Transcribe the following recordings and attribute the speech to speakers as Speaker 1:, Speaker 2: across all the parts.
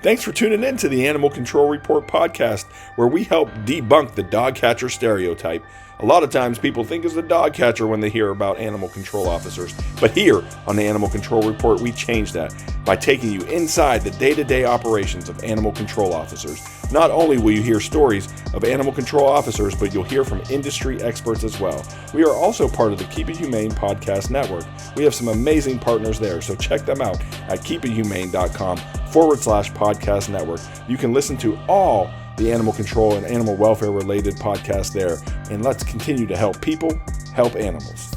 Speaker 1: Thanks for tuning in to the Animal Control Report podcast, where we help debunk the dog catcher stereotype. A lot of times people think it's the dog catcher when they hear about animal control officers, but here on the Animal Control Report, we change that by taking you inside the day-to-day operations of animal control officers. Not only will you hear stories of animal control officers, but you'll hear from industry experts as well. We are also part of the Keep It Humane podcast network. We have some amazing partners there, so check them out at keepithumane.com/podcast network. You can listen to all the animal control and animal welfare related podcasts there, and let's continue to help people help animals.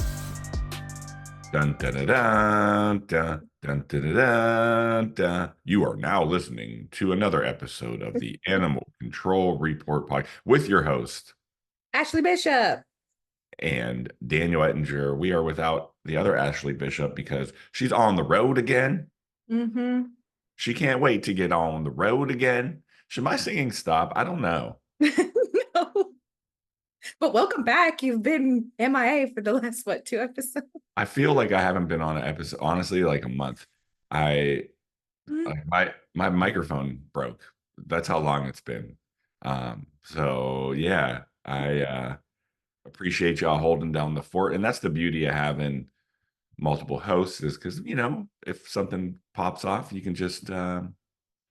Speaker 1: Dun, dun, dun, dun, dun, dun, dun, dun, dun. You are now listening to another episode of the Animal Control Report podcast with your host,
Speaker 2: Ashley Bishop
Speaker 1: and Daniel Ettinger. We are without the other Ashley Bishop because she's on the road again. She can't wait to get on the road again. Should my singing stop? I don't know.
Speaker 2: No. But welcome back. You've been MIA for the last, 2 episodes?
Speaker 1: I feel like I haven't been on an episode, honestly, like a month. My microphone broke. That's how long it's been. So yeah, I appreciate y'all holding down the fort. And that's the beauty of having multiple hosts, is because, if something pops off, you can just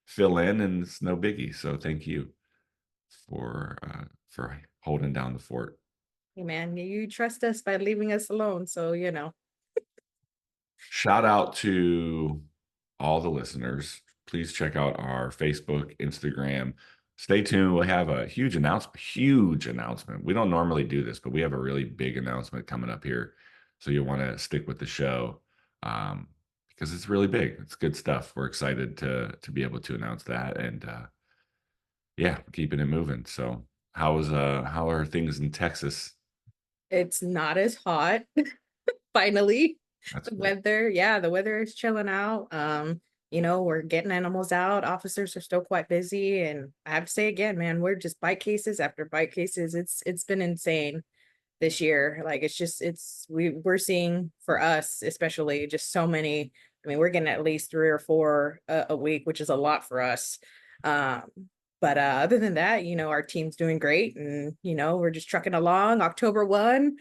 Speaker 1: fill in and it's no biggie. So thank you for holding down the fort.
Speaker 2: Hey man, you trust us by leaving us alone, so
Speaker 1: Shout out to all the listeners. Please check out our Facebook, Instagram. Stay tuned. We have a huge announcement. We don't normally do this, but we have a really big announcement coming up here. So you'll want to stick with the show because it's really big. It's good stuff. We're excited to be able to announce that, and keeping it moving. So how are things in Texas?
Speaker 2: it's not as hot. Finally.
Speaker 1: That's
Speaker 2: The
Speaker 1: good.
Speaker 2: weather is chilling out. We're getting animals out. Officers are still quite busy, and I have to say again, man, we're just bite cases after bite cases. It's been insane this year. Like we're seeing, for us especially, just so many. I mean, we're getting at least 3 or 4 a week, which is a lot for us. But other than that, our team's doing great, and we're just trucking along. October 1,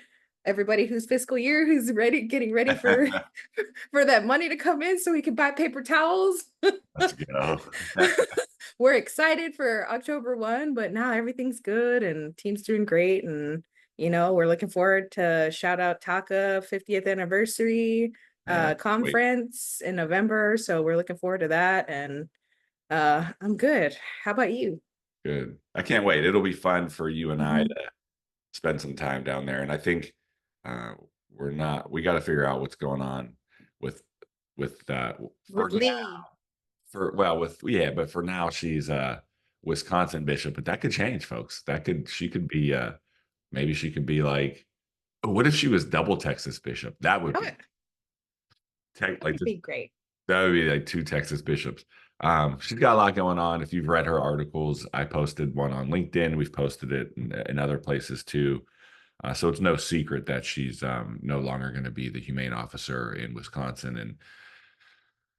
Speaker 2: everybody whose fiscal year, who's getting ready for for that money to come in so we can buy paper towels.
Speaker 1: Let's go.
Speaker 2: We're excited for October 1, but now everything's good and team's doing great. And, we're looking forward to shout out TACA 50th anniversary conference in November. So we're looking forward to that. And I'm good. How about you?
Speaker 1: Good. I can't wait. It'll be fun for you and I to spend some time down there. And I think we got to figure out what's going on with that.
Speaker 2: With Lee.
Speaker 1: But for now she's Wisconsin bishop, but that could change, folks. She could be maybe she could be like, what if she was double Texas bishop? That would be
Speaker 2: Great.
Speaker 1: That would be like 2 Texas bishops. She's got a lot going on. If you've read her articles, I posted one on LinkedIn. We've posted it in other places too. So it's no secret that she's no longer going to be the humane officer in Wisconsin. And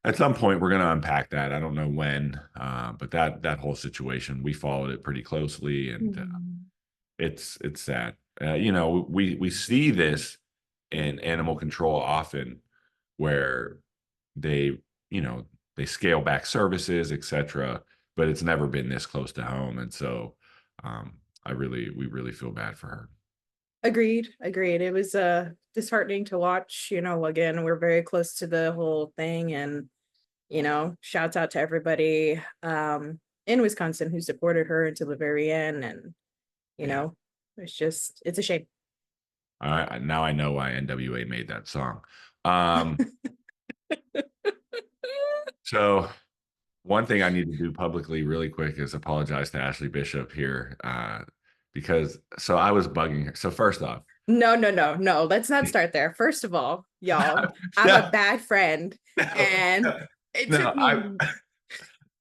Speaker 1: at some point, we're going to unpack that. I don't know when, but that whole situation, we followed it pretty closely, and it's sad. We see this in animal control often, where they scale back services, etc. But it's never been this close to home, and so we really feel bad for her.
Speaker 2: Agreed. It was disheartening to watch. Again, we're very close to the whole thing, and shouts out to everybody in Wisconsin who supported her until the very end. And it's a shame.
Speaker 1: Now I know why NWA made that song. So one thing I need to do publicly really quick is apologize to Ashley Bishop here, because I was bugging her. So first off,
Speaker 2: no, let's not start there. First of all, y'all, I'm a bad friend, and it took me.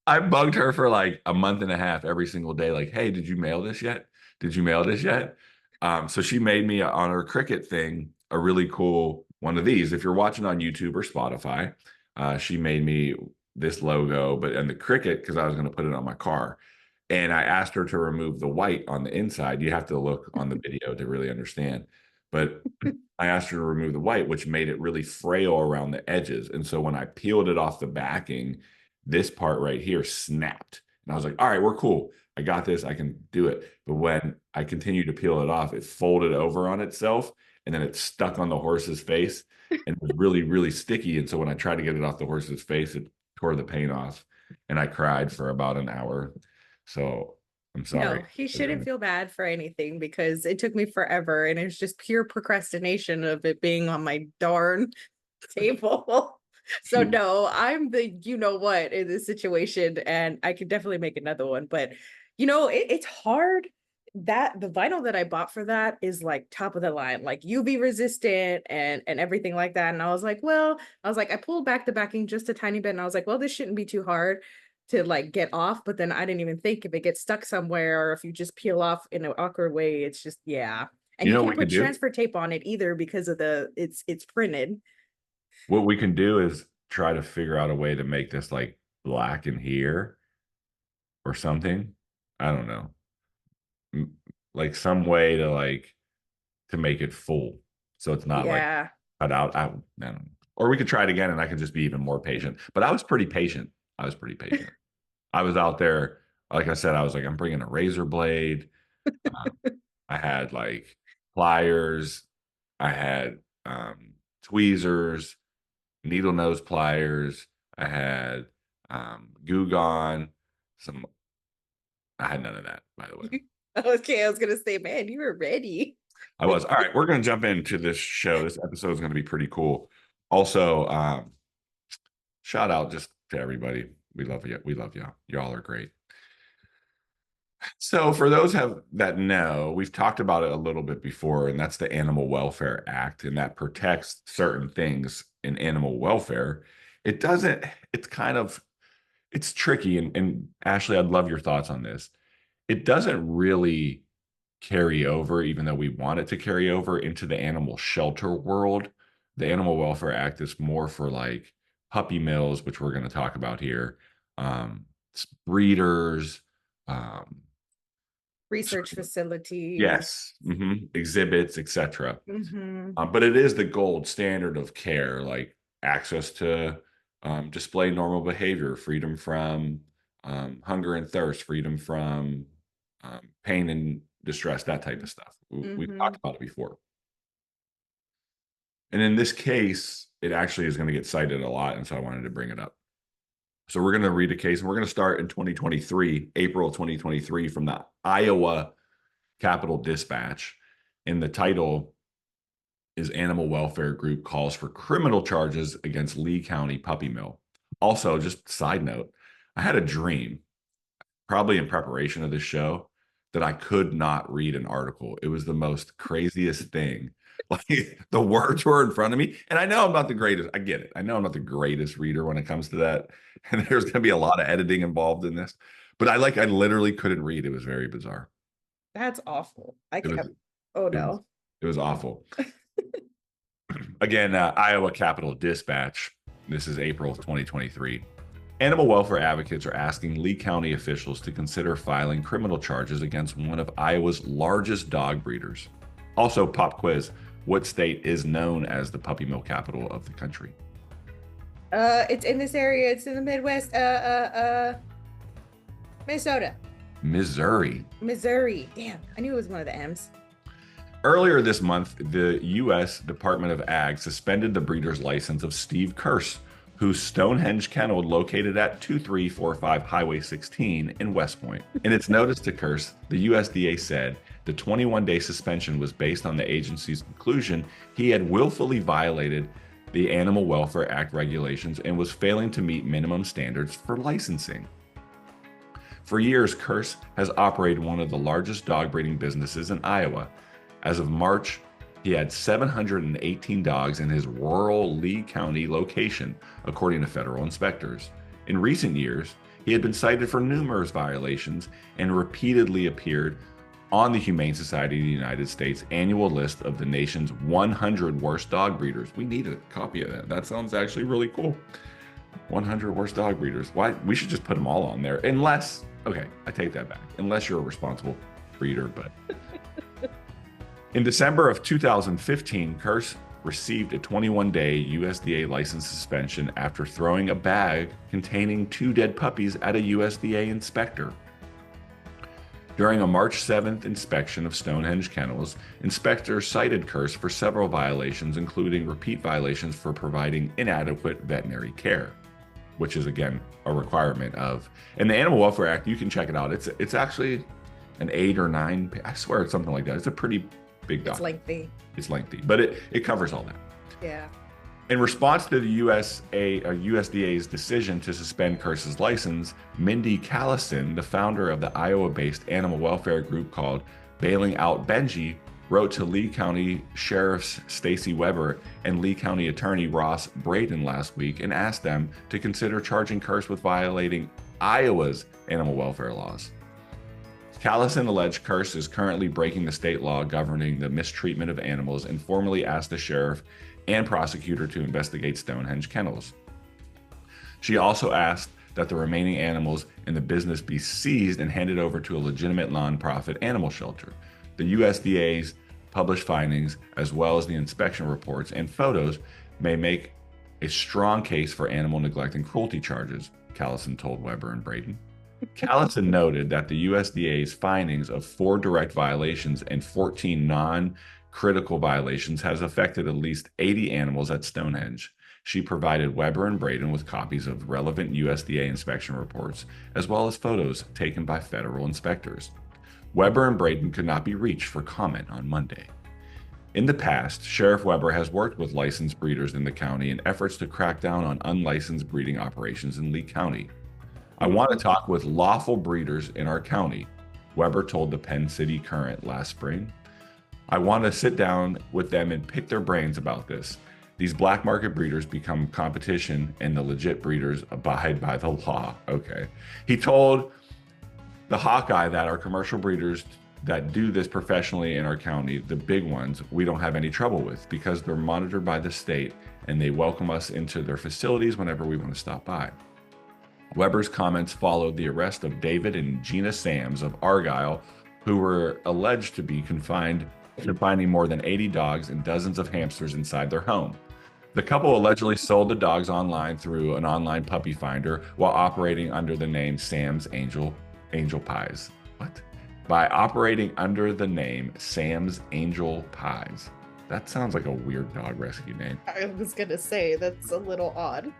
Speaker 1: I bugged her for like a month and a half every single day. Like, hey, did you mail this yet? So she made me on her Cricut thing a really cool one of these. If you're watching on YouTube or Spotify, she made me this logo, and the cricket, because I was going to put it on my car. And I asked her to remove the white on the inside. You have to look on the video to really understand. But I asked her to remove the white, which made it really frail around the edges. And so when I peeled it off the backing, this part right here snapped. And I was like, all right, we're cool. I got this. I can do it. But when I continued to peel it off, it folded over on itself, and then it stuck on the horse's face and was really, really sticky. And so when I tried to get it off the horse's face, it tore the paint off, and I cried for about an hour. So I'm sorry.
Speaker 2: No, he shouldn't feel bad for anything because it took me forever and it's just pure procrastination of it being on my darn table. So no, I'm the you know what in this situation, and I could definitely make another one. But it's hard. That the vinyl that I bought for that is like top of the line, like UV resistant and everything like that. And I was like, I pulled back the backing just a tiny bit, and I was like, well, this shouldn't be too hard to like get off. But then I didn't even think if it gets stuck somewhere or if you just peel off in an awkward way, it's just yeah. And
Speaker 1: You
Speaker 2: you
Speaker 1: know what
Speaker 2: can't
Speaker 1: we
Speaker 2: put
Speaker 1: could do?
Speaker 2: transfer tape on it either because of it's printed.
Speaker 1: What we can do is try to figure out a way to make this like black in here or something. I don't know. Like some way to to make it full, so it's not like
Speaker 2: Yeah.
Speaker 1: cut out. I don't know. Or we could try it again, and I could just be even more patient. But I was pretty patient. I was pretty patient. I was out there, like I said, I was like, I'm bringing a razor blade. Uh, I had like pliers. I had tweezers, needle nose pliers. I had goo gone. Some. I had none of that, by the way.
Speaker 2: Okay, I was gonna say, man, you were ready.
Speaker 1: I was. All right, we're going to jump into this show. This episode is going to be pretty cool. Also, shout out just to everybody. We love you. We love y'all. Y'all are great. So, for those that know, we've talked about it a little bit before, and that's the Animal Welfare Act, and that protects certain things in animal welfare. It doesn't. It's kind of it's tricky, and Ashley, I'd love your thoughts on this. It doesn't really carry over, even though we want it to carry over into the animal shelter world. The Animal Welfare Act is more for like puppy mills, which we're going to talk about here, breeders, um,
Speaker 2: Research facilities.
Speaker 1: yes, exhibits, etc.
Speaker 2: Hmm.
Speaker 1: But it is the gold standard of care, like access to display normal behavior, freedom from hunger and thirst, freedom from pain and distress, that type of stuff. We've
Speaker 2: Hmm.
Speaker 1: talked about it before. And in this case, it actually is going to get cited a lot. And so I wanted to bring it up. So we're going to read a case, and we're going to start in 2023, April 2023, from the Iowa Capitol Dispatch. And the title is Animal Welfare Group Calls for Criminal Charges Against Lee County Puppy Mill. Also, just side note, I had a dream, probably in preparation of this show, that I could not read an article. It was the most craziest thing. Like the words were in front of me. And I know I'm not the greatest. I get it. I know I'm not the greatest reader when it comes to that. And there's going to be a lot of editing involved in this. But I literally couldn't read. It was very bizarre.
Speaker 2: That's awful. I
Speaker 1: It was
Speaker 2: can't. Oh
Speaker 1: it was
Speaker 2: no.
Speaker 1: it was awful. Again, Iowa Capitol Dispatch. This is April of 2023. Animal welfare advocates are asking Lee County officials to consider filing criminal charges against one of Iowa's largest dog breeders. Also, pop quiz: what state is known as the puppy mill capital of the country?
Speaker 2: It's in this area. It's in the Midwest. Minnesota.
Speaker 1: Missouri.
Speaker 2: Missouri. Damn, I knew it was one of the M's.
Speaker 1: Earlier this month, the U.S. Department of Ag suspended the breeder's license of Steve Kruse, whose Stonehenge kennel located at 2345 Highway 16 in West Point. In its notice to Kruse, the USDA said the 21-day suspension was based on the agency's conclusion he had willfully violated the Animal Welfare Act regulations and was failing to meet minimum standards for licensing. For years, Kruse has operated one of the largest dog breeding businesses in Iowa. As of March, he had 718 dogs in his rural Lee County location, according to federal inspectors. In recent years, he had been cited for numerous violations and repeatedly appeared on the Humane Society of the United States annual list of the nation's 100 worst dog breeders. We need a copy of that. That sounds actually really cool. 100 worst dog breeders. Why? We should just put them all on there. Unless, okay, I take that back. Unless you're a responsible breeder. But in December of 2015, Kruse received a 21-day USDA license suspension after throwing a bag containing 2 dead puppies at a USDA inspector. During a March 7th inspection of Stonehenge kennels, inspectors cited Kruse for several violations, including repeat violations for providing inadequate veterinary care, which is, again, a requirement of. In the Animal Welfare Act, you can check it out. It's actually an 8 or 9, I swear it's something like that. It's a pretty big document. It's lengthy, but it covers all that.
Speaker 2: Yeah.
Speaker 1: In response to the USDA's decision to suspend Kruse's license, Mindy Callison, the founder of the Iowa-based animal welfare group called Bailing Out Benji, wrote to Lee County Sheriff Stacy Weber and Lee County Attorney Ross Braden last week and asked them to consider charging Kruse with violating Iowa's animal welfare laws. Callison alleged Kruse is currently breaking the state law governing the mistreatment of animals and formally asked the sheriff and prosecutor to investigate Stonehenge kennels. She also asked that the remaining animals in the business be seized and handed over to a legitimate nonprofit animal shelter. The USDA's published findings, as well as the inspection reports and photos, may make a strong case for animal neglect and cruelty charges, Callison told Weber and Braden. Callison noted that the USDA's findings of 4 direct violations and 14 non-critical violations has affected at least 80 animals at Stonehenge. She provided Weber and Braden with copies of relevant USDA inspection reports, as well as photos taken by federal inspectors. Weber and Braden could not be reached for comment on Monday. In the past, Sheriff Weber has worked with licensed breeders in the county in efforts to crack down on unlicensed breeding operations in Lee County. I want to talk with lawful breeders in our county, Weber told the Penn City Current last spring. I want to sit down with them and pick their brains about this. These black market breeders become competition and the legit breeders abide by the law. Okay. He told the Hawkeye that our commercial breeders that do this professionally in our county, the big ones, we don't have any trouble with because they're monitored by the state and they welcome us into their facilities whenever we want to stop by. Weber's comments followed the arrest of David and Gina Sams of Argyle, who were alleged to be confining more than 80 dogs and dozens of hamsters inside their home. The couple allegedly sold the dogs online through an online puppy finder while operating under the name Sam's Angel Pies. What? By operating under the name Sam's Angel Pies. That sounds like a weird dog rescue name.
Speaker 2: I was gonna say that's a little odd.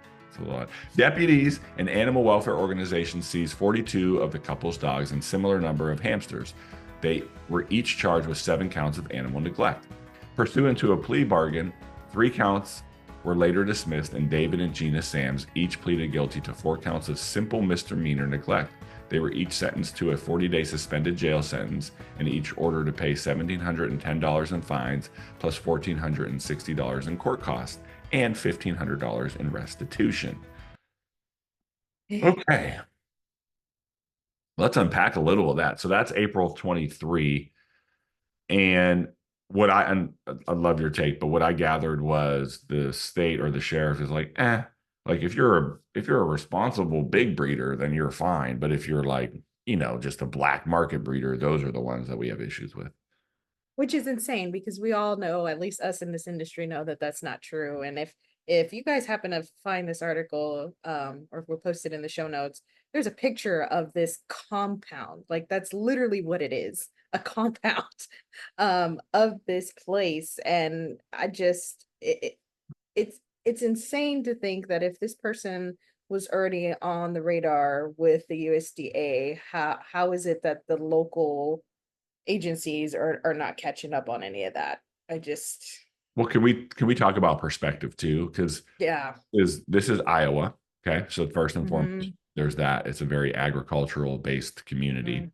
Speaker 1: Deputies and animal welfare organizations seized 42 of the couple's dogs and similar number of hamsters. They were each charged with 7 counts of animal neglect. Pursuant to a plea bargain, 3 counts were later dismissed, and David and Gina Sams each pleaded guilty to 4 counts of simple misdemeanor neglect. They were each sentenced to a 40-day suspended jail sentence and each ordered to pay $1,710 in fines plus $1,460 in court costs and $1,500 in restitution. Okay. Let's unpack a little of that. So that's April 23. And what I love your take, but what I gathered was the state or the sheriff is like, like if you're a responsible big breeder, then you're fine. But if you're like, just a black market breeder, those are the ones that we have issues with.
Speaker 2: Which is insane because we all know, at least us in this industry know that that's not true. And if you guys happen to find this article, or if we'll post it in the show notes, there's a picture of this compound. Like that's literally what it is, a compound of this place. And I just, it's insane to think that if this person was already on the radar with the USDA, how is it that the local agencies are not catching up on any of that?
Speaker 1: Well, can we talk about perspective too? Because this is Iowa. Okay. So first and foremost, there's that. It's a very agricultural based community.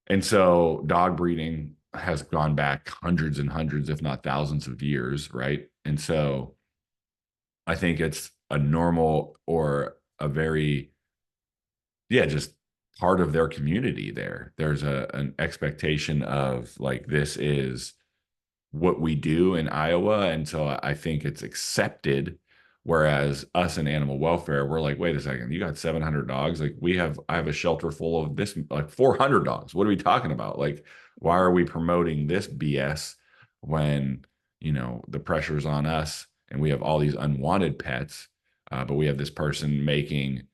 Speaker 1: And so dog breeding has gone back hundreds and hundreds, if not thousands of years, right? And so I think it's a normal or a very, just part of their community there. There's an expectation of like, this is what we do in Iowa. And so I think it's accepted Whereas us in animal welfare, we're like, wait a second, you got 700 dogs. Like I have a shelter full of this, like 400 dogs. What are we talking about? Like, why are we promoting this BS when, the pressure's on us and we have all these unwanted pets, but we have this person making,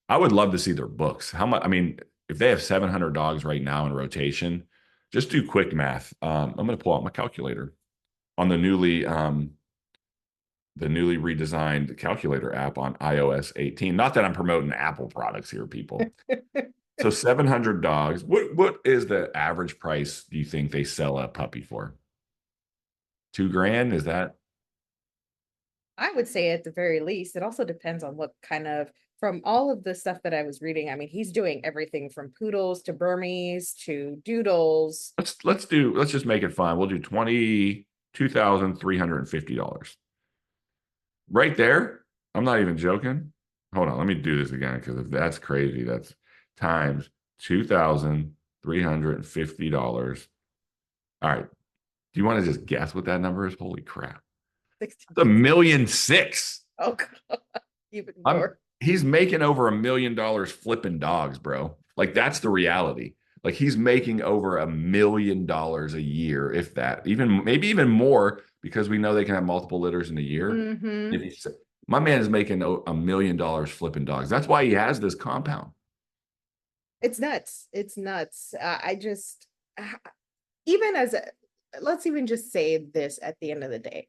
Speaker 1: I would love to see their books. How much, I mean, if they have 700 dogs right now in rotation, just do quick math. I'm going to pull out my calculator on the newly redesigned calculator app on iOS 18. Not that I'm promoting Apple products here, people. So 700 dogs. What is the average price do you think they sell a puppy for? 2 grand? Is that?
Speaker 2: I would say at the very least, it also depends on what kind of, from all of the stuff that I was reading, I mean, he's doing everything from poodles to Burmese to doodles.
Speaker 1: Let's just make it fun. We'll do $22,350. Right there. I'm not even joking. Hold on, let me do this again because if that's crazy, that's times $2,350. All right. Do you want to just guess what that number is? Holy crap. It's $1,600,000.
Speaker 2: Oh, God. Even
Speaker 1: I'm
Speaker 2: more.
Speaker 1: he's making over $1,000,000 flipping dogs, bro. Like that's the reality. Like he's making over $1,000,000 a year, if that, even maybe even more, because we know they can have multiple litters in a year.
Speaker 2: Mm-hmm.
Speaker 1: If he's, my man is making $1,000,000 flipping dogs. That's why he has this compound.
Speaker 2: It's nuts. It's nuts. I just, even as a, let's even just say this at the end of the day.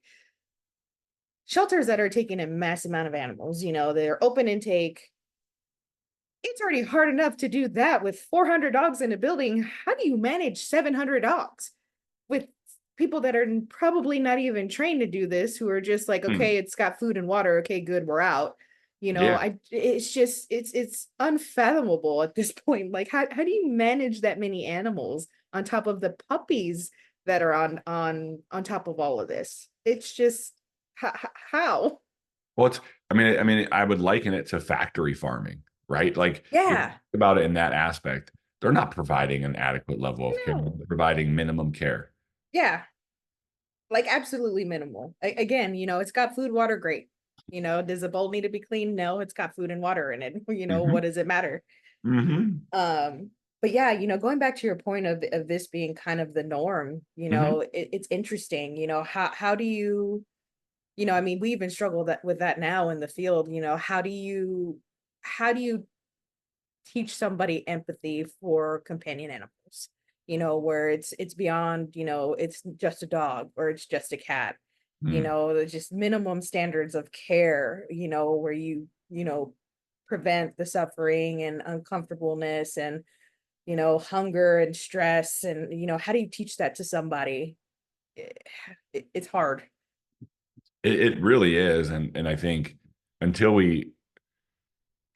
Speaker 2: Shelters that are taking a mass amount of animals, they're open intake. It's already hard enough to do that with 400 dogs in a building. How do you manage 700 dogs with people that are probably not even trained to do this, who are just like, okay, it's got food and water. Okay, good, we're out.
Speaker 1: Yeah.
Speaker 2: It's just, it's unfathomable at this point. Like, how do you manage that many animals on top of the puppies that are on top of all of this? It's just, how?
Speaker 1: Well, I would liken it to factory farming, right? Like if you think
Speaker 2: Yeah.
Speaker 1: about it in that aspect, they're not providing an adequate level of care.
Speaker 2: No.
Speaker 1: They're providing minimum care.
Speaker 2: Yeah. Like absolutely minimal. Again, it's got food, water, great. Does the bowl need to be clean? No, it's got food and water in it.
Speaker 1: Mm-hmm.
Speaker 2: What does it matter?
Speaker 1: Mm-hmm.
Speaker 2: But yeah, going back to your point of this being kind of the norm,
Speaker 1: Mm-hmm.
Speaker 2: it's interesting. How do you, I mean, we even struggle with that now in the field. How do you teach somebody empathy for companion animals, where it's beyond, it's just a dog or it's just a cat, there's just minimum standards of care, where you prevent the suffering and uncomfortableness and, hunger and stress. And, how do you teach that to somebody? It's hard.
Speaker 1: It really is. And I think until we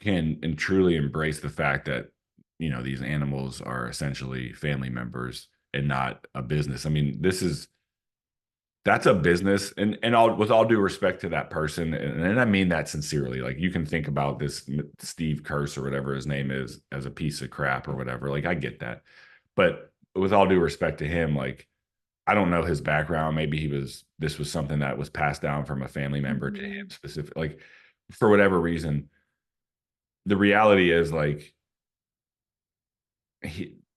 Speaker 1: can and truly embrace the fact that, these animals are essentially family members and not a business. I mean, that's a business, and all with all due respect to that person, and I mean that sincerely. Like you can think about this Steve Kruse or whatever his name is as a piece of crap or whatever. Like I get that, but with all due respect to him, like I don't know his background. Maybe this was something that was passed down from a family member to him
Speaker 2: Mhm.
Speaker 1: specific. Like for whatever reason, the reality is like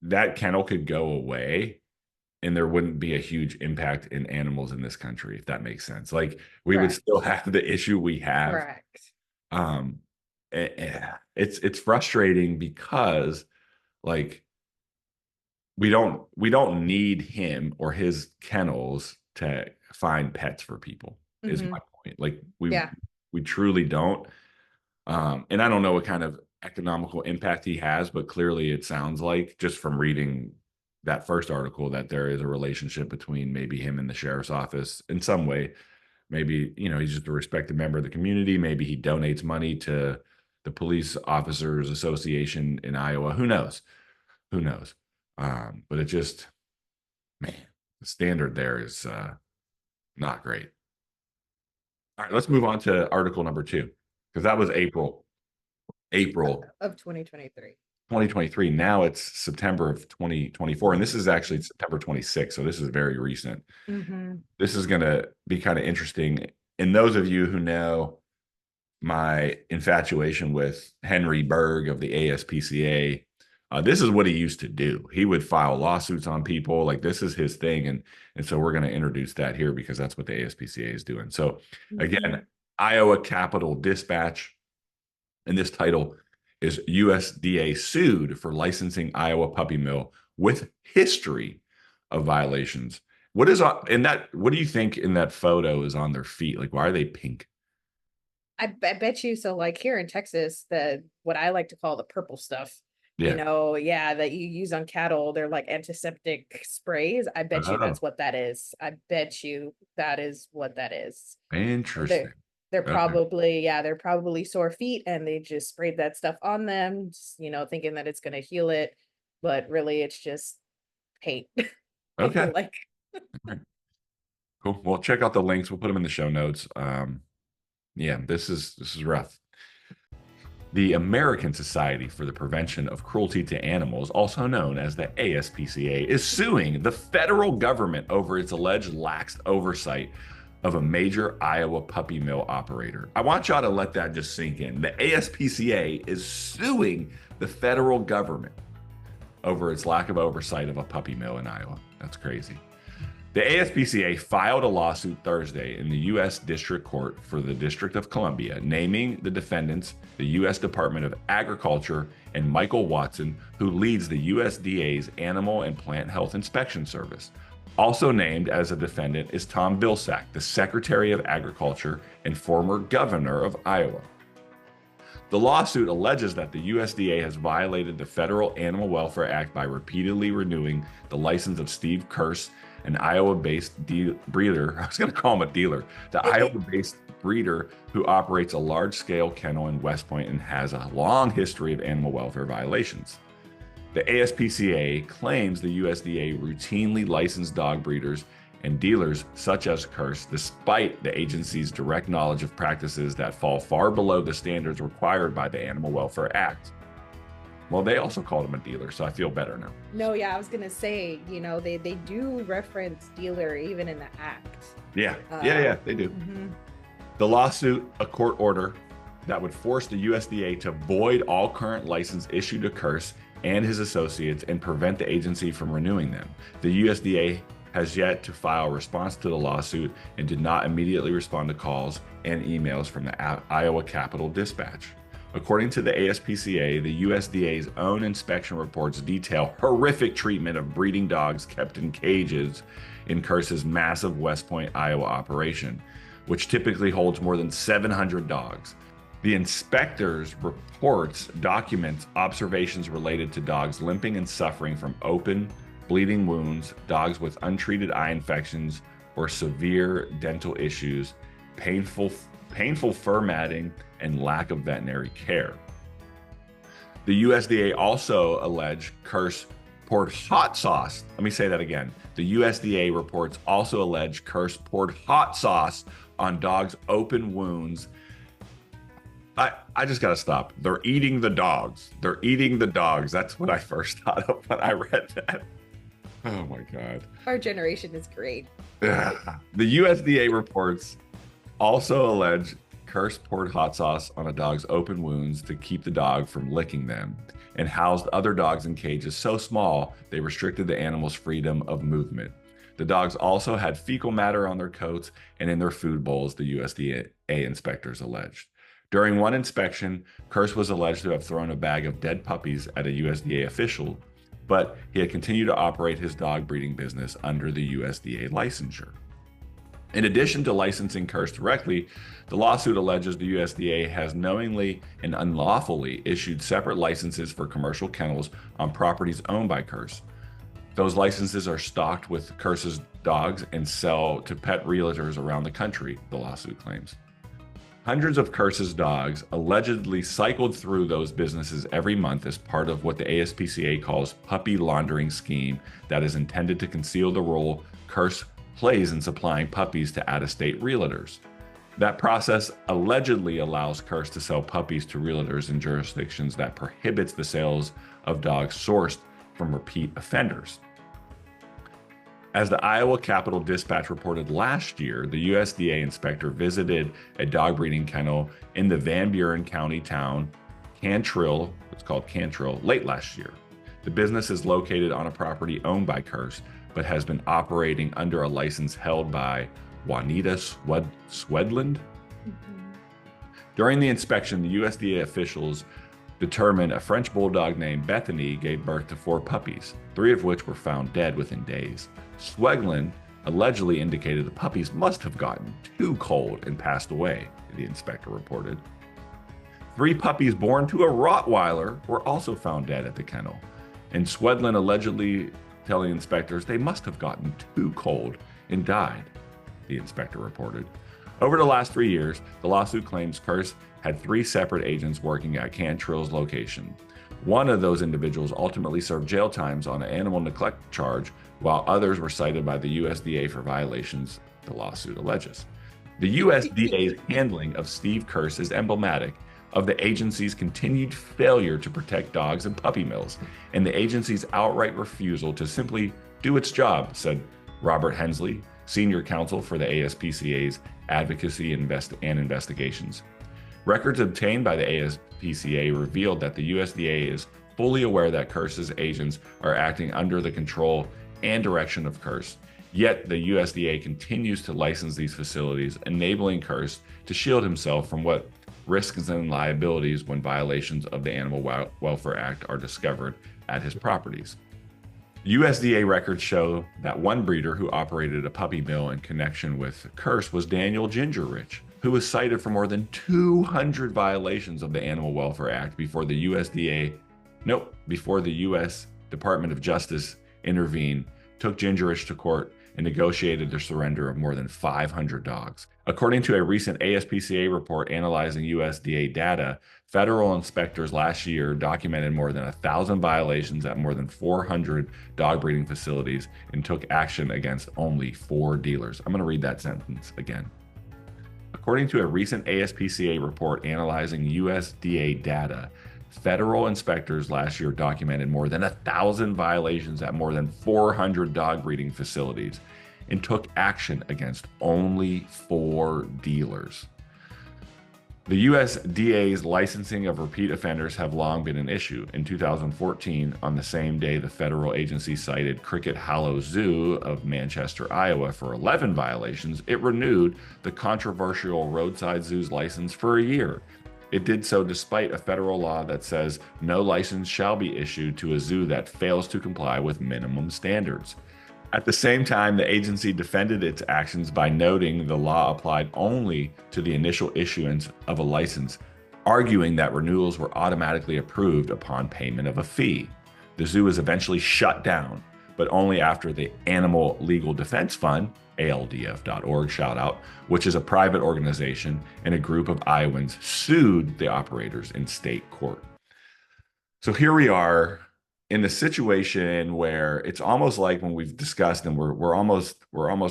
Speaker 1: that kennel could go away and there wouldn't be a huge impact in animals in this country, if that makes sense. Like we would
Speaker 2: Correct.
Speaker 1: still have the issue we have.
Speaker 2: Correct.
Speaker 1: Um, it's frustrating because like we don't need him or his kennels to find pets for people, is my
Speaker 2: Hmm.
Speaker 1: point. Like we
Speaker 2: Yeah.
Speaker 1: we truly don't. And I don't know what kind of economical impact he has, but clearly it sounds like just from reading that first article that there is a relationship between maybe him and the sheriff's office in some way. Maybe, he's just a respected member of the community. Maybe he donates money to the Police Officers Association in Iowa. Who knows? Who knows? But it just, man, the standard there is not great. All right, let's move on to article number 2, because that was April
Speaker 2: Of 2023.
Speaker 1: 2023. Now it's September of 2024. And this is actually September 26th. So this is very recent.
Speaker 2: Hmm.
Speaker 1: This is going to be kind of interesting. And those of you who know my infatuation with Henry Berg of the ASPCA. This is what he used to do. He would file lawsuits on people. Like, this is his thing. And so we're going to introduce that here because that's what the ASPCA is doing. So again, Iowa Capital Dispatch. And this title is USDA sued for licensing Iowa puppy mill with history of violations. What is in that? What do you think in that photo is on their feet? Like, why are they pink?
Speaker 2: I bet you. So like here in Texas, what I like to call the purple stuff,
Speaker 1: Yeah.
Speaker 2: that you use on cattle, they're like antiseptic sprays. I bet you that's what that is. I bet you that is what that is.
Speaker 1: Interesting.
Speaker 2: They're probably sore feet and they just sprayed that stuff on them, just, thinking that it's going to heal it, but really it's just paint.
Speaker 1: Okay.
Speaker 2: Like,
Speaker 1: cool. Well, check out the links. We'll put them in the show notes. Yeah, this is rough. The American Society for the Prevention of Cruelty to Animals, also known as the ASPCA, is suing the federal government over its alleged lax oversight of a major Iowa puppy mill operator. I want y'all to let that just sink in. The ASPCA is suing the federal government over its lack of oversight of a puppy mill in Iowa. That's crazy. The ASPCA filed a lawsuit Thursday in the U.S. District Court for the District of Columbia, naming the defendants the U.S. Department of Agriculture and Michael Watson, who leads the USDA's Animal and Plant Health Inspection Service. Also named as a defendant is Tom Vilsack, the Secretary of Agriculture and former governor of Iowa. The lawsuit alleges that the USDA has violated the Federal Animal Welfare Act by repeatedly renewing the license of Steve Kruse, an Iowa-based breeder. I was going to call him a dealer. The Iowa-based breeder who operates a large-scale kennel in West Point and has a long history of animal welfare violations. The ASPCA claims the USDA routinely licensed dog breeders and dealers such as Kruse, despite the agency's direct knowledge of practices that fall far below the standards required by the Animal Welfare Act. Well, they also called him a dealer, so I feel better now.
Speaker 2: No, yeah, I was gonna say, they do reference dealer even in the act.
Speaker 1: Yeah, they do.
Speaker 2: Mm-hmm.
Speaker 1: The lawsuit, a court order that would force the USDA to void all current license issued to Kruse and his associates and prevent the agency from renewing them. The USDA has yet to file a response to the lawsuit and did not immediately respond to calls and emails from the Iowa Capital Dispatch. According to the ASPCA, the USDA's own inspection reports detail horrific treatment of breeding dogs kept in cages in Kruse's massive West Point, Iowa operation, which typically holds more than 700 dogs. The inspector's reports document observations related to dogs limping and suffering from open, bleeding wounds, dogs with untreated eye infections or severe dental issues, painful fur matting, and lack of veterinary care. The USDA also alleged Kruse poured hot sauce. Let me say that again. The USDA reports also allege Kruse poured hot sauce on dogs' open wounds. I just got to stop. They're eating the dogs. They're eating the dogs. That's what I first thought of when I read that. Oh my God.
Speaker 2: Our generation is great.
Speaker 1: The USDA reports also allege Kruse poured hot sauce on a dog's open wounds to keep the dog from licking them and housed other dogs in cages so small they restricted the animal's freedom of movement. The dogs also had fecal matter on their coats and in their food bowls, the USDA inspectors alleged. During one inspection, Kruse was alleged to have thrown a bag of dead puppies at a USDA official, but he had continued to operate his dog breeding business under the USDA licensure. In addition to licensing Kruse directly, the lawsuit alleges the USDA has knowingly and unlawfully issued separate licenses for commercial kennels on properties owned by Kruse. Those licenses are stocked with Kruse's dogs and sell to pet realtors around the country, the lawsuit claims. Hundreds of Kruse's dogs allegedly cycled through those businesses every month as part of what the ASPCA calls puppy laundering scheme that is intended to conceal the role Kruse plays in supplying puppies to out-of-state realtors. That process allegedly allows Kruse to sell puppies to realtors in jurisdictions that prohibits the sales of dogs sourced from repeat offenders. As the Iowa Capitol Dispatch reported last year, the USDA inspector visited a dog breeding kennel in the Van Buren County town Cantrill, it's called Cantrill, late last year. The business is located on a property owned by Kruse, but has been operating under a license held by Juanita Swedland. During the inspection, the USDA officials determined a French bulldog named Bethany gave birth to 4 puppies, 3 of which were found dead within days. Swegland allegedly indicated the puppies must have gotten too cold and passed away, the inspector reported. 3 puppies born to a Rottweiler were also found dead at the kennel, and Swedland allegedly telling inspectors they must have gotten too cold and died, the inspector reported. Over the last 3 years, the lawsuit claims Kruse had 3 separate agents working at Cantrill's location. One of those individuals ultimately served jail times on an animal neglect charge, while others were cited by the USDA for violations the lawsuit alleges. The USDA's handling of Steve Kruse is emblematic of the agency's continued failure to protect dogs and puppy mills, and the agency's outright refusal to simply do its job, said Robert Hensley, senior counsel for the ASPCA's Advocacy and Investigations. Records obtained by the ASPCA revealed that the USDA is fully aware that Kruse's agents are acting under the control and direction of Kruse. Yet the USDA continues to license these facilities, enabling Kruse to shield himself from what risks and liabilities when violations of the Animal Welfare Act are discovered at his properties. USDA records show that one breeder who operated a puppy mill in connection with Kruse was Daniel Gingerich, who was cited for more than 200 violations of the Animal Welfare Act before the U.S. Department of Justice intervened, took Gingerich to court, and negotiated the surrender of more than 500 dogs. According to a recent ASPCA report analyzing USDA data, federal inspectors last year documented more than 1,000 violations at more than 400 dog breeding facilities and took action against only 4 dealers. I'm going to read that sentence again. According to a recent ASPCA report analyzing USDA data, federal inspectors last year documented more than 1,000 violations at more than 400 dog breeding facilities and took action against only 4 dealers. The USDA's licensing of repeat offenders have long been an issue. In 2014, on the same day the federal agency cited Cricket Hollow Zoo of Manchester, Iowa for 11 violations, it renewed the controversial Roadside Zoo's license for a year. It did so despite a federal law that says no license shall be issued to a zoo that fails to comply with minimum standards. At the same time, the agency defended its actions by noting the law applied only to the initial issuance of a license, arguing that renewals were automatically approved upon payment of a fee. The zoo was eventually shut down, but only after the Animal Legal Defense Fund, ALDF.org, shout out, which is a private organization and a group of Iowans, sued the operators in state court. So here we are in the situation where it's almost like when we've discussed, and we're almost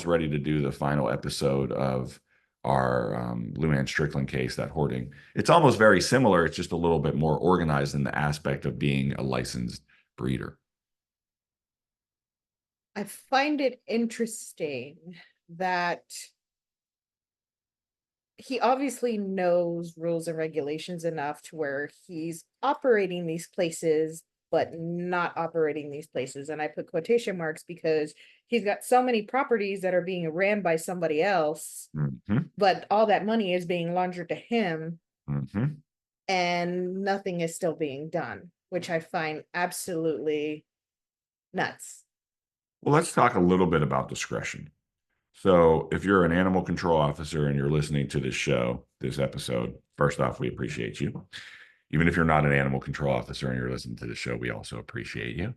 Speaker 1: ready to do the final episode of our Luann Strickland case, that hoarding. It's almost very similar. It's just a little bit more organized in the aspect of being a licensed breeder.
Speaker 2: I find it interesting that he obviously knows rules and regulations enough to where he's operating these places, but not operating these places. And I put quotation marks because he's got so many properties that are being ran by somebody else, but all that money is being laundered to him, and nothing is still being done, which I find absolutely nuts.
Speaker 1: Well, let's talk a little bit about discretion. So if you're an animal control officer and you're listening to this show, this episode, first off, we appreciate you. Even if you're not an animal control officer and you're listening to the show, we also appreciate you.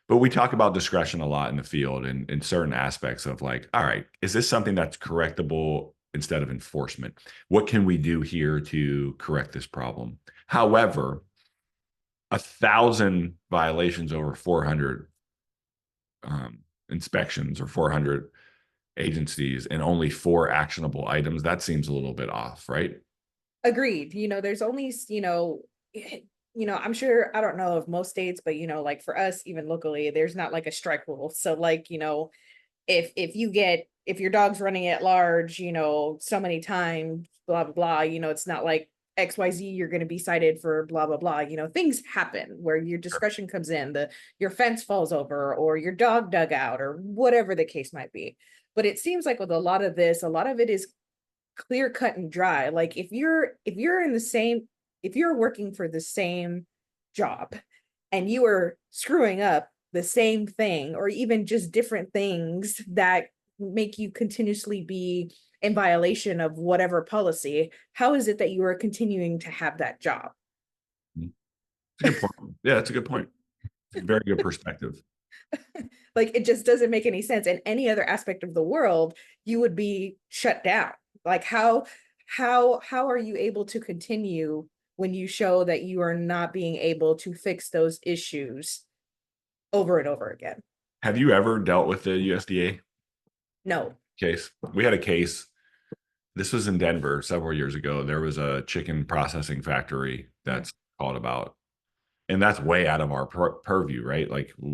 Speaker 1: But we talk about discretion a lot in the field and in certain aspects of like, all right, is this something that's correctable instead of enforcement? What can we do here to correct this problem? However, 1,000 violations over 400 inspections or 400 agencies and only 4 actionable items, that seems a little bit off, right?
Speaker 2: Agreed. There's only, I'm sure, I don't know of most states, but like for us, even locally, there's not like a strike rule. So like, if your dog's running at large, so many times, blah blah blah, it's not like XYZ, you're going to be cited for blah blah blah. Things happen where your
Speaker 1: Sure.
Speaker 2: discretion comes in, your fence falls over or your dog dug out or whatever the case might be. But it seems like with a lot of this, a lot of it is clear cut and dry. Like if you're in the same if you're working for the same job and you are screwing up the same thing or even just different things that make you continuously be in violation of whatever policy, how is it that you are continuing to have that job?
Speaker 1: It's a good point. Yeah, that's a good point. It's a very good perspective.
Speaker 2: Like it just doesn't make any sense. In any other aspect of the world, you would be shut down. Like how are you able to continue when you show that you are not being able to fix those issues over and over again?
Speaker 1: Have you ever dealt with the USDA
Speaker 2: No.
Speaker 1: case? We had a case. This was in Denver several years ago. There was a chicken processing factory
Speaker 2: Mm,
Speaker 1: that's called about, and that's way out of our purview, right?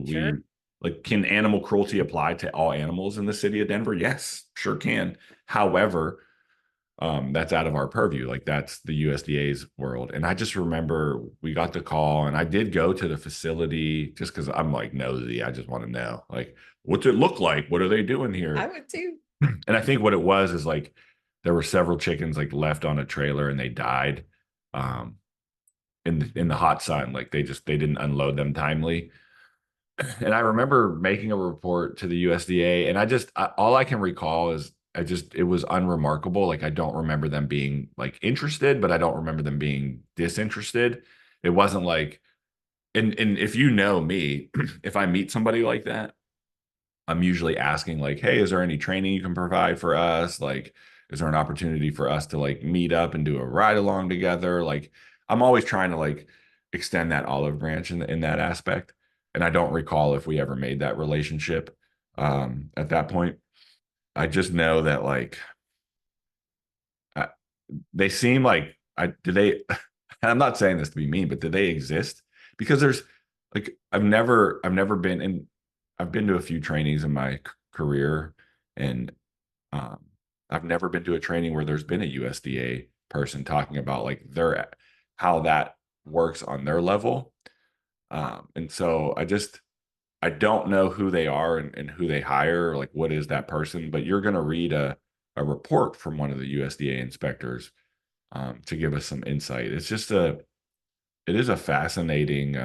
Speaker 2: sure.
Speaker 1: Like, can animal cruelty apply to all animals in the city of Denver? Yes, sure can. However, that's out of our purview. Like that's the USDA's world. And I just remember we got the call, and I did go to the facility just because I'm like nosy. I just want to know, like, what's it look like? What are they doing
Speaker 2: I
Speaker 1: here?
Speaker 2: would too.
Speaker 1: And I think what it was is like there were several chickens like left on a trailer and they died um, in the hot sun. Like they didn't unload them timely. And I remember making a report to the USDA, and all I can recall is it was unremarkable. Like I don't remember them being like interested, but I don't remember them being disinterested. It wasn't like, and if you know me, if I meet somebody like that, I'm usually asking like, hey, is there any training you can provide for us? Like, is there an opportunity for us to like meet up and do a ride along together? Like, I'm always trying to like extend that olive branch in that aspect. And I don't recall if we ever made that relationship at that point. I just know that like I, they seem like I did they. I'm not saying this to be mean, but do they exist? Because there's like I've never been in. I've been to a few trainings in my career, and um, I've never been to a training where there's been a USDA person talking about like their how that works on their level. And so I don't know who they are and who they hire, like what is that person, but you're going to read a report from one of the USDA inspectors to give us some insight. It is a fascinating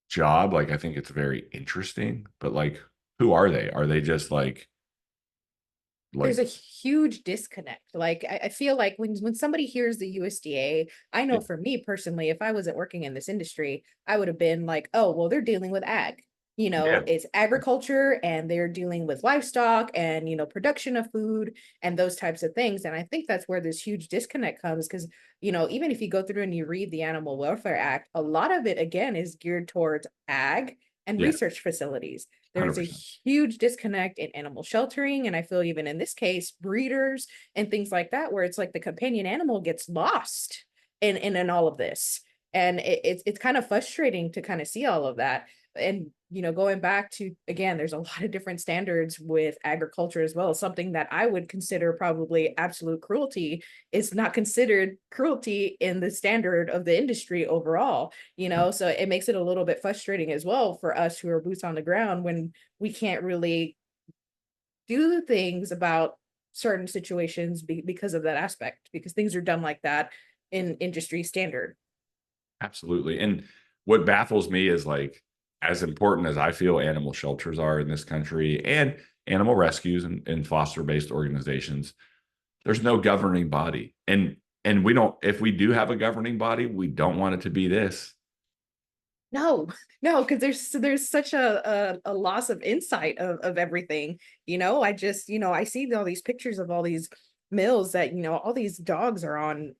Speaker 1: job. Like I think it's very interesting, but like, who are they? Are they just
Speaker 2: There's
Speaker 1: like,
Speaker 2: a huge disconnect. Like I feel like when somebody hears the USDA, I know
Speaker 1: yeah,
Speaker 2: for me personally, if I wasn't working in this industry, I would have been like, oh, well, they're dealing with ag.
Speaker 1: yeah,
Speaker 2: It's agriculture and they're dealing with livestock and production of food and those types of things. And I think that's where this huge disconnect comes because even if you go through and you read the Animal Welfare Act, a lot of it again is geared towards ag and
Speaker 1: yeah,
Speaker 2: research facilities. There's a
Speaker 1: 100%.
Speaker 2: huge disconnect in animal sheltering. And I feel even in this case, breeders and things like that, where it's like the companion animal gets lost in all of this. And it's kind of frustrating to kind of see all of that. And going back to again, there's a lot of different standards with agriculture as well. Something that I would consider probably absolute cruelty is not considered cruelty in the standard of the industry overall. So it makes it a little bit frustrating as well for us who are boots on the ground when we can't really do things about certain situations because of that aspect, because things are done like that in industry standard.
Speaker 1: Absolutely. And what baffles me is like, as important as I feel animal shelters are in this country and animal rescues and foster based organizations, there's no governing body. And we don't, if we do have a governing body, we don't want it to be this.
Speaker 2: No, no, because there's such a loss of insight of everything. I just, I see all these pictures of all these mills that, all these dogs are on,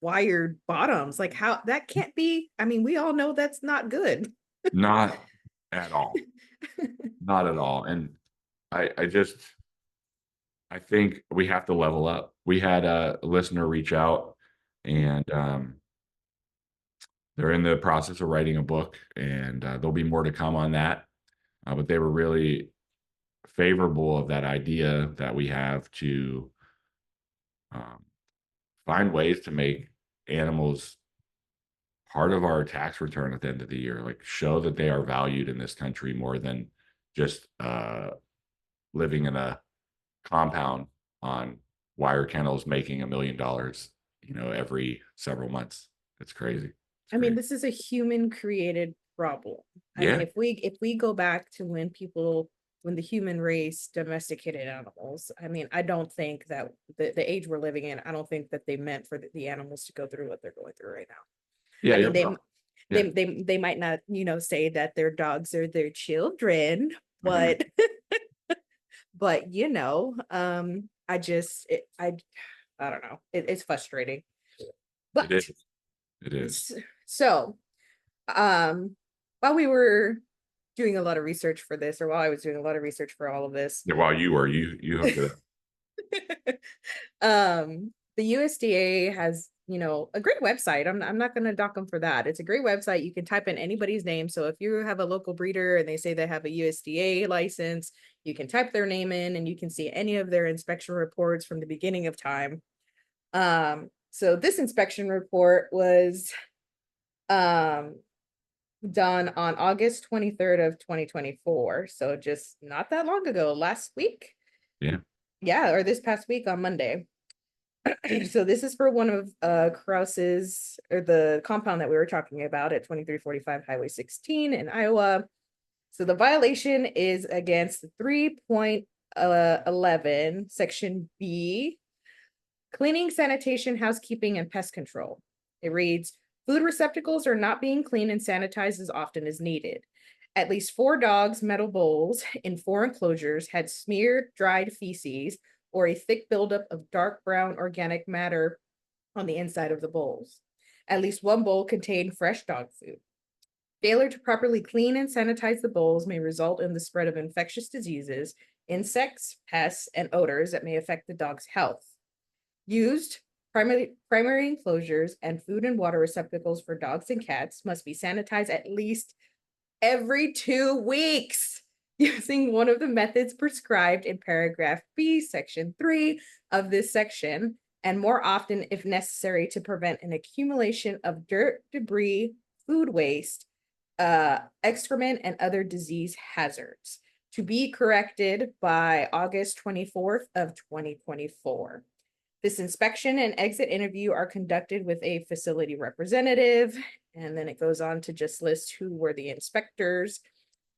Speaker 2: wired bottoms. Like how that can't be. I mean, we all know that's not good.
Speaker 1: Not at all. Not at all. And I just, I think we have to level up. We had a listener reach out, and they're in the process of writing a book, and there'll be more to come on that. but they were really favorable of that idea that we have to um, find ways to make animals part of our tax return at the end of the year, like show that they are valued in this country more than just living in a compound on wire kennels making $1 million, every several months. It's crazy. It's
Speaker 2: I mean,
Speaker 1: crazy.
Speaker 2: this is a human created problem. I mean,
Speaker 1: Yeah.
Speaker 2: if we go back to when the human race domesticated animals, I mean, I don't think that the age we're living in, I don't think that they meant for the animals to go through what they're going through right now.
Speaker 1: Yeah.
Speaker 2: I mean,
Speaker 1: You're
Speaker 2: they
Speaker 1: pro-
Speaker 2: they
Speaker 1: yeah.
Speaker 2: they they might not, say that their dogs are their children,
Speaker 1: Mhm.
Speaker 2: but but I don't know. It's frustrating.
Speaker 1: It
Speaker 2: But
Speaker 1: is. It is.
Speaker 2: s- so um while we were doing a lot of research for this, or while I was doing a lot of research for all of this,
Speaker 1: Yeah, while you hooked it up.
Speaker 2: the USDA has, a great website. I'm not going to dock them for that. It's a great website. You can type in anybody's name. So if you have a local breeder and they say they have a USDA license, you can type their name in and you can see any of their inspection reports from the beginning of time. So this inspection report was um done on August 23rd of 2024. So just not that long ago, last week.
Speaker 1: Yeah.
Speaker 2: Yeah, or this past week on Monday. So this is for one of Kruse's, or the compound that we were talking about at 2345 Highway 16 in Iowa. So the violation is against 3.11 Section B, cleaning, sanitation, housekeeping, and pest control. It reads, food receptacles are not being cleaned and sanitized as often as needed. At least 4 dogs' metal bowls in 4 enclosures had smeared dried feces or a thick buildup of dark brown organic matter on the inside of the bowls. At least 1 bowl contained fresh dog food. Failure to properly clean and sanitize the bowls may result in the spread of infectious diseases, insects, pests, and odors that may affect the dog's health. Used primary enclosures and food and water receptacles for dogs and cats must be sanitized at least every 2 weeks using one of the methods prescribed in paragraph B, section 3 of this section, and more often if necessary to prevent an accumulation of dirt, debris, food waste, excrement, and other disease hazards, to be corrected by August 24th of 2024. This inspection and exit interview are conducted with a facility representative, and then it goes on to just list who were the inspectors.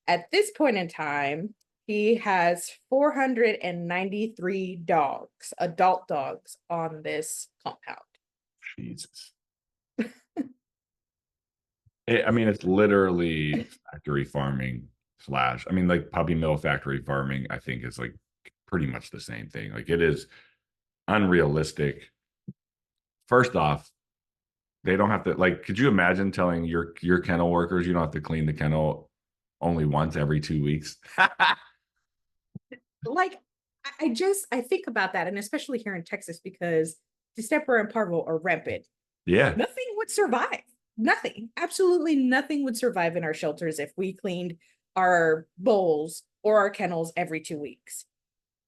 Speaker 2: At this point in time, he has 493 dogs, adult dogs, on this compound.
Speaker 1: Jesus. I mean, it's literally factory farming slash. I mean, like puppy mill factory farming. I think is like pretty much the same thing. Like it is unrealistic. First off, they don't have to like. Could you imagine telling your kennel workers you don't have to clean the kennel only once every 2 weeks?
Speaker 2: Like, I think about that, and especially here in Texas, because distemper and parvo are rampant.
Speaker 1: Yeah,
Speaker 2: Nothing would survive. Nothing, absolutely nothing would survive in our shelters if we cleaned our bowls or our kennels every 2 weeks.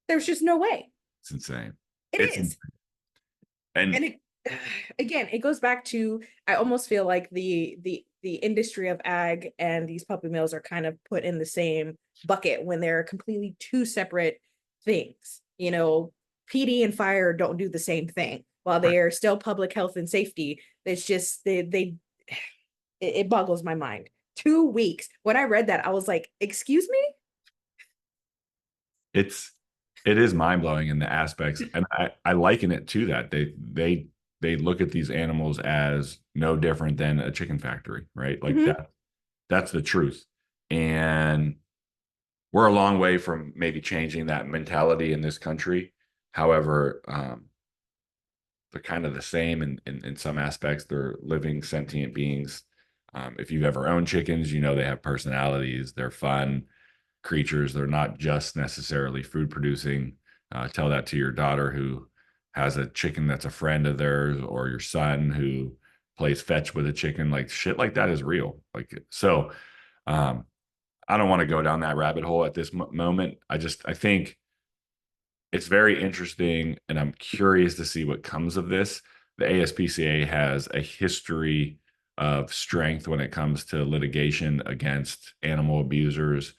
Speaker 2: There's just no way.
Speaker 1: it's insane.
Speaker 2: It
Speaker 1: It's
Speaker 2: is.
Speaker 1: and
Speaker 2: And it, again, it goes back to, I almost feel like the industry of ag and these puppy mills are kind of put in the same bucket when they're completely two separate things. PD and fire don't do the same thing. While
Speaker 1: right.
Speaker 2: they are still public health and safety, it's just it boggles my mind. 2 weeks. When I read that, I was like, excuse me?
Speaker 1: It's it is mind blowing in the aspects, and I liken it to that. They look at these animals as no different than a chicken factory, right? Like
Speaker 2: Mm-hmm.
Speaker 1: that's the truth. And we're a long way from maybe changing that mentality in this country. However, they're kind of the same in some aspects. They're living sentient beings. If you've ever owned chickens, you know they have personalities. They're fun creatures. They're not just necessarily food producing. Tell that to your daughter who has a chicken that's a friend of theirs, or your son who plays fetch with a chicken. Like shit like that is real. Like so, um, I don't want to go down that rabbit hole at this moment. I think it's very interesting, and I'm curious to see what comes of this. The ASPCA has a history of strength when it comes to litigation against animal abusers.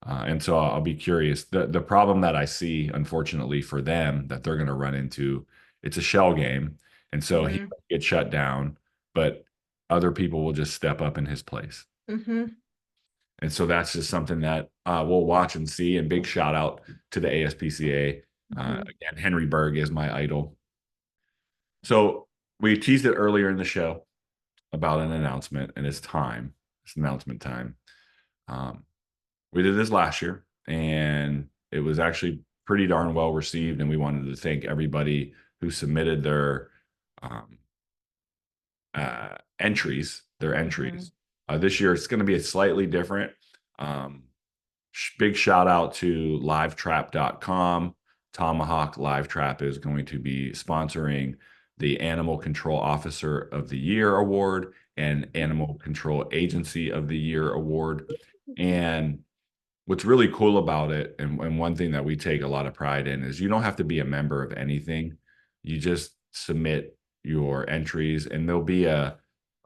Speaker 1: And so I'll be curious. The problem that I see, unfortunately for them, that they're going to run into, it's a shell game. And so he
Speaker 2: Mm-hmm.
Speaker 1: might get shut down, but other people will just step up in his place.
Speaker 2: Mm-hmm.
Speaker 1: And so that's just something that we'll watch and see. And big shout out to the ASPCA.
Speaker 2: Mm-hmm.
Speaker 1: Again, Henry Berg is my idol. So we teased it earlier in the show about an announcement, and it's time. It's announcement time. Um, we did this last year, and it was actually pretty darn well received. And we wanted to thank everybody who submitted their um, their
Speaker 2: Mm-hmm.
Speaker 1: entries. This year, it's going to be a slightly different. Um, Big shout out to livetrap.com. Tomahawk Live Trap is going to be sponsoring the Animal Control Officer of the Year Award and Animal Control Agency of the Year Award. And what's really cool about it, and one thing that we take a lot of pride in, is you don't have to be a member of anything. You just submit your entries, and there'll be a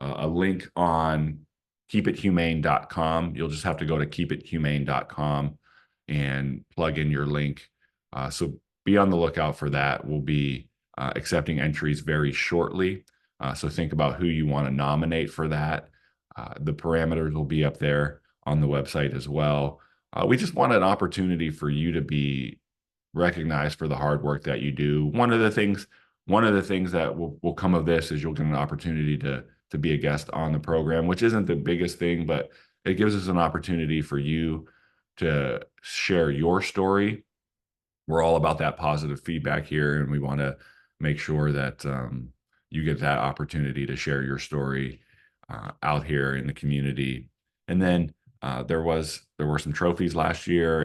Speaker 1: link on keepithumane.com. You'll just have to go to keepithumane.com and plug in your link. So be on the lookout for that. We'll be accepting entries very shortly. So think about who you want to nominate for that. The parameters will be up there on the website as well. We just want an opportunity for you to be recognized for the hard work that you do. One of the things that will come of this is you'll get an opportunity to be a guest on the program, which isn't the biggest thing, but it gives us an opportunity for you to share your story. We're all about that positive feedback here, and we want to make sure that you get that opportunity to share your story out here in the community. And then there were some trophies last year,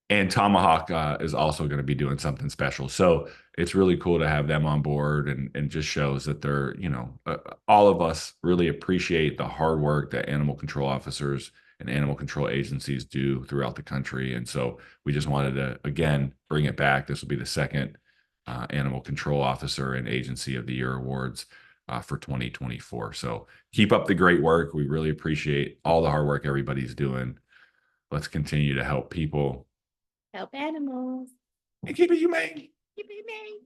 Speaker 1: and Tomahawk is also going to be doing something special. So it's really cool to have them on board, and just shows that they're, all of us really appreciate the hard work that animal control officers and animal control agencies do throughout the country. And so we just wanted to, again, bring it back. This will be the second Animal Control Officer and Agency of the Year awards for 2024. So keep up the great work. We really appreciate all the hard work everybody's doing. Let's continue to help people
Speaker 2: Help animals.
Speaker 1: and keep it humane.
Speaker 2: Keep it humane.